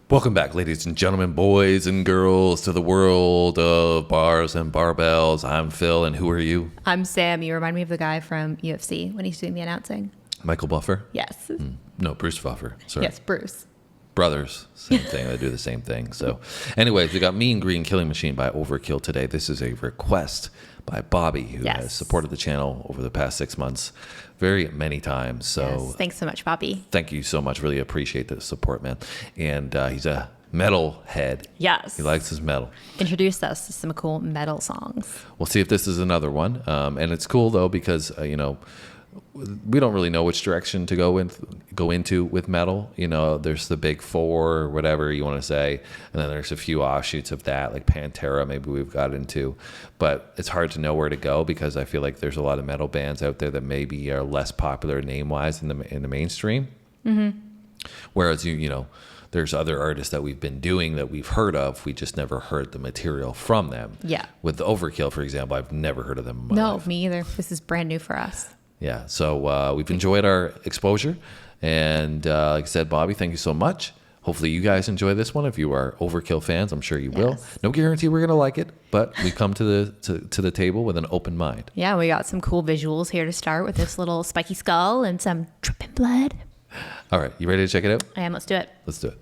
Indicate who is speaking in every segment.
Speaker 1: Welcome back, ladies and gentlemen, boys and girls, to the world of bars and barbells. I'm Phil, and who are you?
Speaker 2: I'm Sam. You remind me of the guy from UFC when he's doing the announcing.
Speaker 1: Michael Buffer?
Speaker 2: Yes.
Speaker 1: No, Bruce Buffer. Sorry.
Speaker 2: Yes, Bruce.
Speaker 1: Brothers, same thing. They do the same thing. So, anyways, we got Mean Green Killing Machine by Overkill today. This is a request by Bobby, who has supported the channel over the past 6 months very many times. So,
Speaker 2: thanks so much, Bobby.
Speaker 1: Thank you so much. Really appreciate the support, man. And he's a metal head.
Speaker 2: Yes.
Speaker 1: He likes his metal.
Speaker 2: Introduced us to some cool metal songs.
Speaker 1: We'll see if this is another one. And it's cool, though, because, we don't really know which direction to go into with metal. There's the big four or whatever you want to say, and then there's a few offshoots of that, like Pantera maybe we've got into, but it's hard to know where to go because I feel like there's a lot of metal bands out there that maybe are less popular name-wise in the mainstream. Mm-hmm. Whereas there's other artists that we've been doing that we've heard of. We just never heard the material from them. Yeah. With the Overkill, for example, I've never heard of them in my life.
Speaker 2: Me either. This is brand new for us.
Speaker 1: Yeah, so we've enjoyed our exposure. And like I said, Bobby, thank you so much. Hopefully you guys enjoy this one. If you are Overkill fans, I'm sure you will. No guarantee we're going to like it, but we come to the table with an open mind.
Speaker 2: Yeah, we got some cool visuals here to start with this little spiky skull and some dripping blood.
Speaker 1: All right, you ready to check it out?
Speaker 2: I am. Let's do it.
Speaker 1: Let's do it.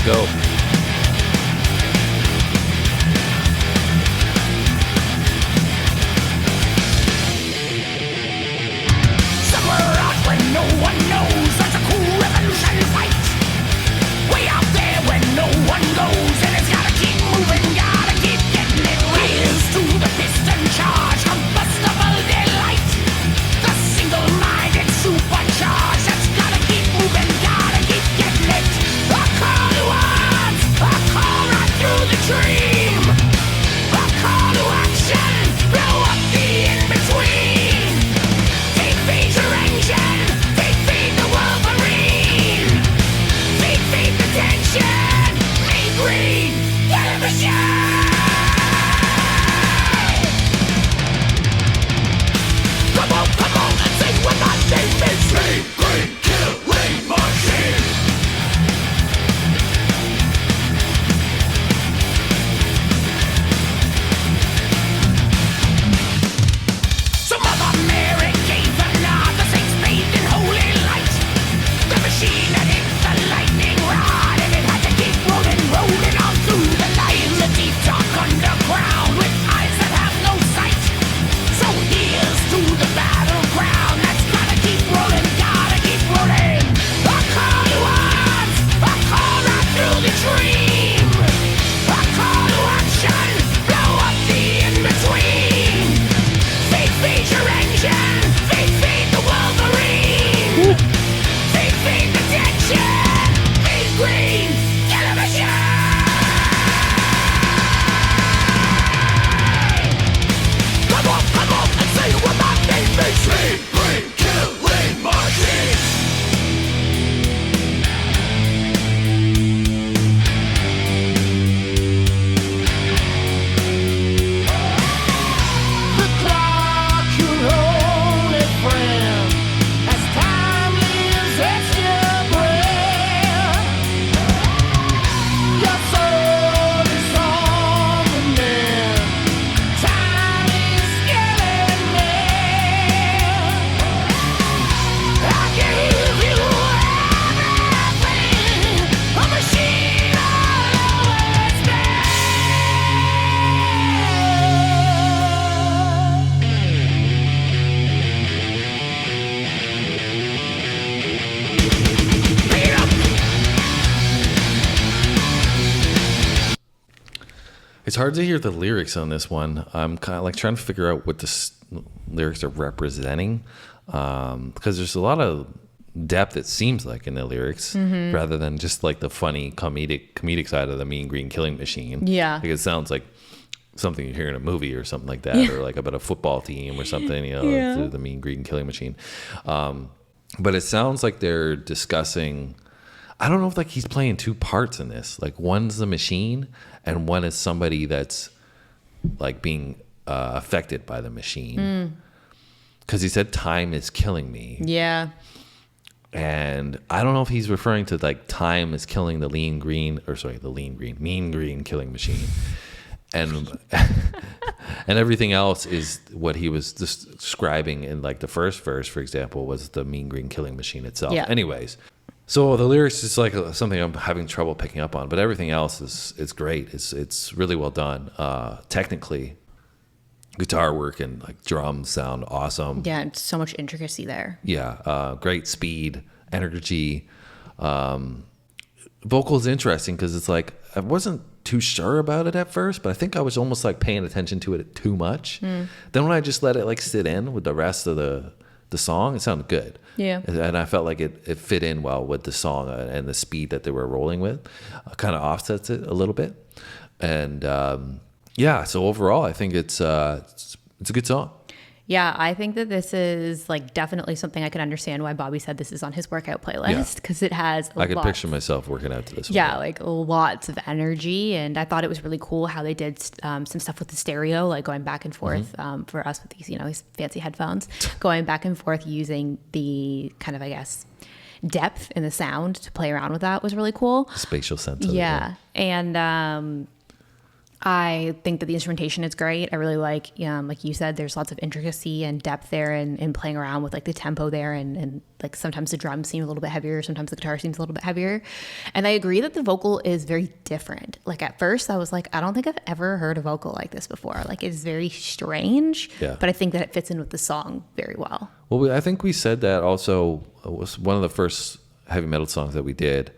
Speaker 1: Go.
Speaker 3: Somewhere out where no one knows, there's a cool revolution fight. Way out there where no one goes, and it's gotta keep moving, gotta keep getting it. Wheels to the piston charge, combustible delight. The single-minded supercharge that's gotta keep moving, gotta keep getting it. A call to arms, a call right through the dream. A call to action, blow up the in-between. Feed your engine, feed the Wolverine. Feed the tension, Mean Green Killing Machine. Come on, and sing with my name is Mean Green Killing Machine.
Speaker 1: It's hard to hear the lyrics on this one. I'm kind of like trying to figure out what the lyrics are representing, because there's a lot of depth, it seems like, in the lyrics, rather than just like the funny comedic side of the Mean Green Killing Machine.
Speaker 2: Yeah.
Speaker 1: Like it sounds like something you hear in a movie or something like that, or like about a football team or something, through the Mean Green Killing Machine. But it sounds like they're discussing, I don't know if like he's playing two parts in this. Like one's the machine and one is somebody that's like being affected by the machine. Because he said time is killing me.
Speaker 2: Yeah.
Speaker 1: And I don't know if he's referring to like time is killing the Mean Green Killing Machine. And and everything else is what he was describing in like the first verse, for example, was the Mean Green Killing Machine itself.
Speaker 2: Yeah.
Speaker 1: Anyways, so the lyrics is like something I'm having trouble picking up on, but everything else is great. It's really well done. Technically, guitar work and like drums sound awesome.
Speaker 2: Yeah, and so much intricacy there.
Speaker 1: Yeah, great speed, energy. Vocals interesting because it's like I wasn't too sure about it at first, but I think I was almost like paying attention to it too much. Then when I just let it like sit in with the rest of the song, it sounded good.
Speaker 2: Yeah.
Speaker 1: And I felt like it fit in well with the song and the speed that they were rolling with. Kind of offsets it a little bit. And so overall I think it's a good song.
Speaker 2: Yeah, I think that this is like definitely something I can understand why Bobby said this is on his workout playlist, because it has
Speaker 1: I could picture myself working out to this one.
Speaker 2: Yeah, like lots of energy. And I thought it was really cool how they did some stuff with the stereo, like going back and forth for us with these, these fancy headphones, going back and forth using the kind of, I guess, depth in the sound to play around with that was really cool.
Speaker 1: Spatial sense of it.
Speaker 2: Yeah. And I think that the instrumentation is great. I really like you said, there's lots of intricacy and depth there and playing around with like the tempo there. And like sometimes the drums seem a little bit heavier. Sometimes the guitar seems a little bit heavier. And I agree that the vocal is very different. Like at first I was like, I don't think I've ever heard a vocal like this before. Like it's very strange, but I think that it fits in with the song very well.
Speaker 1: Well, I think we said that also. It was one of the first heavy metal songs that we did.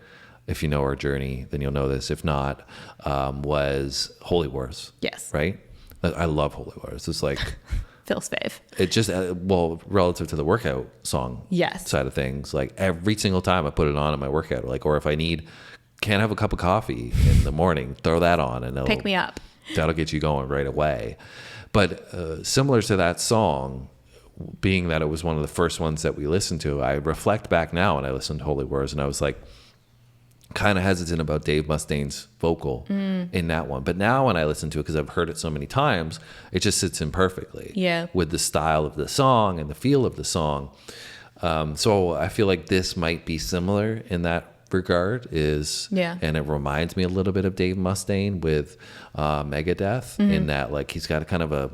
Speaker 1: If you know our journey, then you'll know this. If not, was Holy Wars.
Speaker 2: Yes.
Speaker 1: Right? I love Holy Wars. It's like
Speaker 2: Phil's fave.
Speaker 1: It just, relative to the workout song side of things, like every single time I put it on in my workout, like, or if I can't have a cup of coffee in the morning, throw that on and it'll
Speaker 2: pick me up.
Speaker 1: That'll get you going right away. But similar to that song, being that it was one of the first ones that we listened to, I reflect back now and I listened to Holy Wars and I was like, kind of hesitant about Dave Mustaine's vocal in that one. But now when I listen to it, because I've heard it so many times, it just sits in perfectly with the style of the song and the feel of the song. So I feel like this might be similar in that regard and it reminds me a little bit of Dave Mustaine with Megadeth in that like he's got a kind of a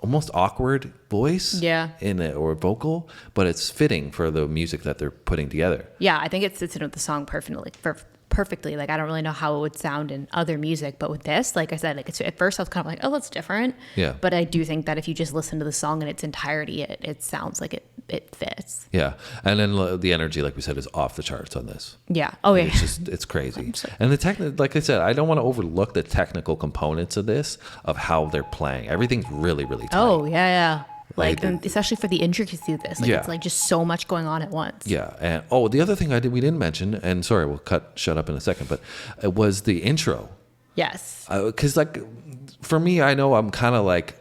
Speaker 1: almost awkward voice in it or vocal, but it's fitting for the music that they're putting together.
Speaker 2: Yeah, I think it sits in with the song perfectly. Like I don't really know how it would sound in other music, but with this, like I said, like at first I was kind of like, oh, that's different. Yeah. But I do think that if you just listen to the song in its entirety, it sounds like it fits.
Speaker 1: Yeah. And then the energy, like we said, is off the charts on this.
Speaker 2: Yeah. Oh yeah.
Speaker 1: It's crazy. And the like I said, I don't want to overlook the technical components of this, of how they're playing. Everything's really, really tight.
Speaker 2: Oh yeah. Like and especially for the intricacy of this, like it's like just so much going on at once.
Speaker 1: Yeah, and the other thing we didn't mention, and sorry, we'll shut up in a second, but it was the intro.
Speaker 2: Yes.
Speaker 1: Because like for me, I know I'm kind of like,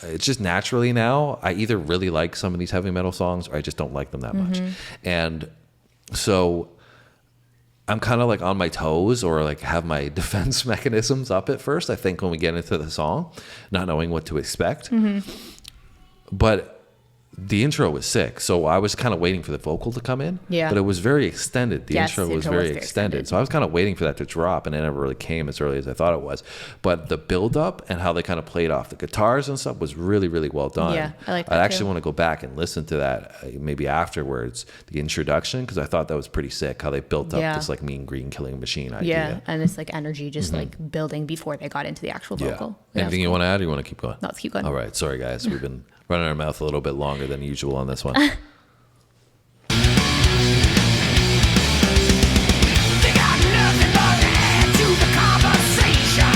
Speaker 1: it's just naturally now, I either really like some of these heavy metal songs or I just don't like them that much, and so I'm kind of like on my toes or like have my defense mechanisms up at first. I think when we get into the song, not knowing what to expect. But the intro was sick, so I was kind of waiting for the vocal to come in. Yeah. But it was very extended. The intro was very extended. So I was kind of waiting for that to drop, and it never really came as early as I thought it was. But the build-up and how they kind of played off the guitars and stuff was really, really well done.
Speaker 2: Yeah, I like that
Speaker 1: I actually want to go back and listen to that maybe afterwards, the introduction, because I thought that was pretty sick, how they built up this like Mean Green Killing Machine idea.
Speaker 2: Yeah, and it's like energy just like building before they got into the actual vocal.
Speaker 1: Yeah. Anything you want to add, or you want to keep going?
Speaker 2: No, let's keep going.
Speaker 1: All right. Sorry, guys. We've been running our mouth a little bit longer than usual on this one.
Speaker 3: They got nothing but to add to the conversation.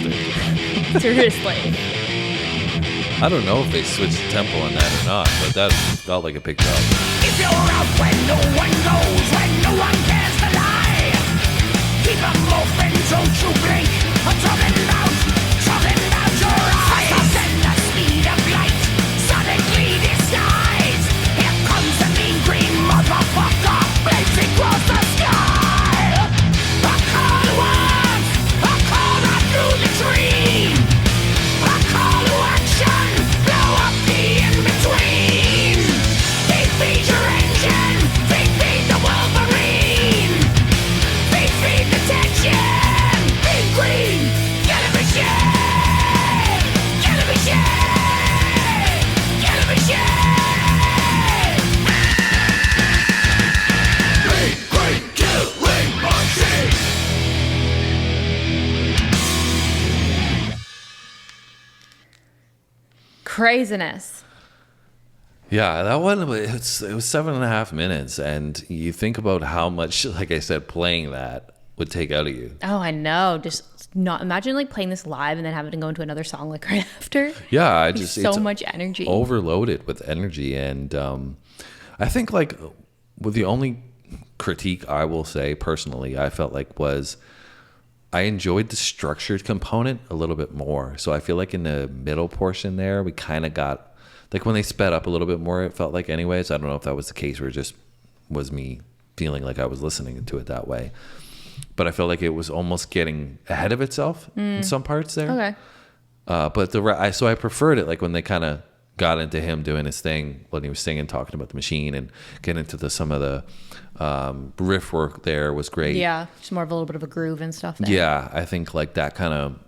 Speaker 1: bastard.
Speaker 2: Seriously.
Speaker 1: I don't know if they switched the tempo on that or not, but that felt like a big job.
Speaker 3: If you're out when no one goes, when no one cares to lie, keep 'em open, don't you blink. I'm talking about your eyes. Faster than the speed of light, sonically disguised. Here comes the mean green motherfucker, blazing across the sky. A call to arms, a call right through the tree. A call to action, blow up the in-between. Feed your engine, feed the Wolverine. Feed the tension, feed green. Get a machine, get a machine, get a machine. Feed green, killing machine.
Speaker 2: Craziness.
Speaker 1: Yeah, that one, it was 7.5 minutes. And you think about how much, like I said, playing that would take out of you.
Speaker 2: Oh, I know. Just not imagine like playing this live and then having to go into another song like right after.
Speaker 1: Yeah,
Speaker 2: Like, so much energy.
Speaker 1: Overloaded with energy. And I think like with the only critique I will say personally, I felt like was I enjoyed the structured component a little bit more. So I feel like in the middle portion there, we kind of got, like when they sped up a little bit more, it felt like anyways. I don't know if that was the case or it just was me feeling like I was listening to it that way. But I felt like it was almost getting ahead of itself in some parts there.
Speaker 2: Okay.
Speaker 1: But so I preferred it like when they kind of got into him doing his thing when he was singing, talking about the machine and getting into some of the riff work there was great.
Speaker 2: Yeah. Just more of a little bit of a groove and stuff there.
Speaker 1: Yeah, I think like that kind of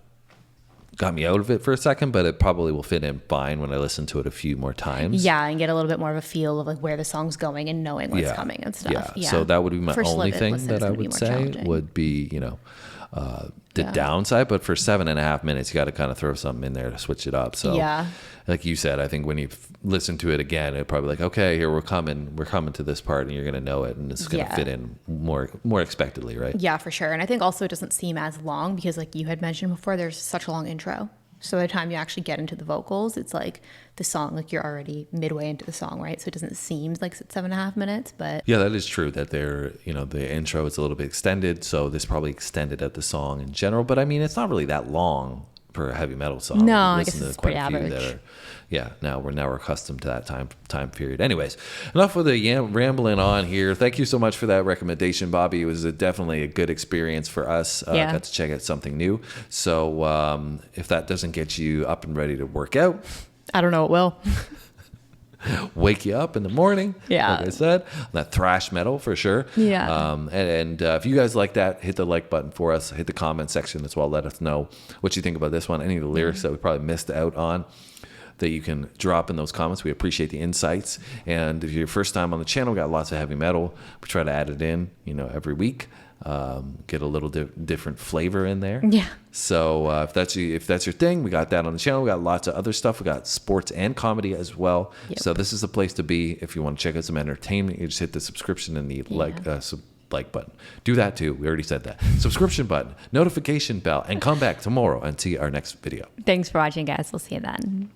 Speaker 1: got me out of it for a second, but it probably will fit in fine when I listen to it a few more times.
Speaker 2: Yeah, and get a little bit more of a feel of like where the song's going and knowing what's coming and stuff.
Speaker 1: Yeah. So that would be my
Speaker 2: First
Speaker 1: only
Speaker 2: listen,
Speaker 1: thing
Speaker 2: it's
Speaker 1: that I
Speaker 2: gonna be
Speaker 1: would
Speaker 2: more
Speaker 1: say
Speaker 2: challenging.
Speaker 1: would be, the downside. But for 7.5 minutes, you got to kind of throw something in there to switch it up. So
Speaker 2: Yeah.
Speaker 1: like you said, I think when you listen to it again, it'd probably like, okay, here we're coming to this part and you're going to know it and it's going to fit in more expectedly, right?
Speaker 2: Yeah, for sure. And I think also it doesn't seem as long because like you had mentioned before, there's such a long intro. So by the time you actually get into the vocals, it's like the song, like you're already midway into the song, right? So it doesn't seem like it's 7.5 minutes, but
Speaker 1: Yeah, that is true that the intro is a little bit extended. So this probably extended out the song in general. But I mean, it's not really that long for a heavy metal song.
Speaker 2: No, I
Speaker 1: We've
Speaker 2: guess
Speaker 1: listened to
Speaker 2: it's
Speaker 1: quite
Speaker 2: pretty
Speaker 1: a few
Speaker 2: average.
Speaker 1: that are, now we're accustomed to that time period. Anyways, enough with the rambling on here. Thank you so much for that recommendation, Bobby. It was definitely a good experience for us. Got to check out something new. So if that doesn't get you up and ready to work out,
Speaker 2: I don't know, it will.
Speaker 1: wake you up in the morning.
Speaker 2: Yeah.
Speaker 1: Like I said, that thrash metal for sure.
Speaker 2: Yeah.
Speaker 1: And if you guys like that, hit the like button for us. Hit the comment section as well. Let us know what you think about this one. Any of the lyrics that we probably missed out on that you can drop in those comments. We appreciate the insights. And if you're your first time on the channel, we got lots of heavy metal. We try to add it in, every week. Get a little different flavor in there.
Speaker 2: Yeah.
Speaker 1: So if that's your thing, we got that on the channel. We got lots of other stuff. We got sports and comedy as well.
Speaker 2: Yep.
Speaker 1: So this is the place to be if you want to check out some entertainment. You just hit the subscription and the like button. Do that too. We already said that. Subscription button, notification bell, and come back tomorrow and see our next video.
Speaker 2: Thanks for watching, guys. We'll see you then.